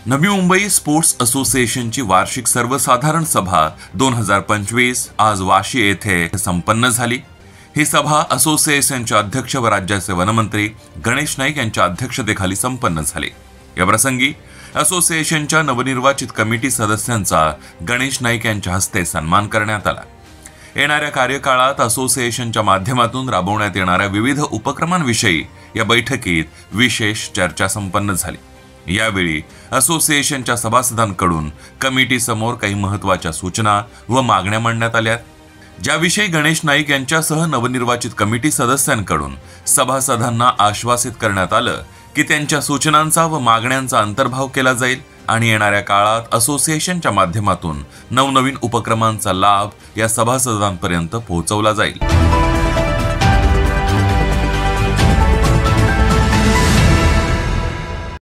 Navi Mumbai sports असोसिएशनची वार्षिक सर्वसाधारण सभा 2025 आज वाशी येथे संपन्न झाली। ही सभा असोसिएशनचे अध्यक्ष व राज्याचे वनमंत्री गणेश नाईक यांच्या अध्यक्षतेखाली संपन्न झाली। या प्रसंगी असोसिएशनच्या नवनिर्वाचित कमिटी सदस्यांचा गणेश नाईक यांच्या हस्ते सन्मान करण्यात आला। येणाऱ्या कार्यकाळात असोसिएशनच्या माध्यमातून राबवण्यात येणाऱ्या विविध उपक्रमांविषयी या बैठकीत विशेष चर्चा संपन्न झाली। यावेळी असोसिएशनच्या सभासदांकडून कमिटी समोर काही महत्त्वाच्या सूचना व मागण्या मांडण्यात आल्या, ज्याविषयी गणेश नाईक यांच्यासह नवनिर्वाचित कमिटी सदस्यांकडून सभासदांना आश्वासित करण्यात आलं की त्यांच्या सूचनांचा व मागण्यांचा अंतर्भाव केला जाईल आणि येणाऱ्या काळात असोसिएशनच्या माध्यमातून नवनवीन उपक्रमांचा लाभ या सभासदांपर्यंत पोहोचवला जाईल।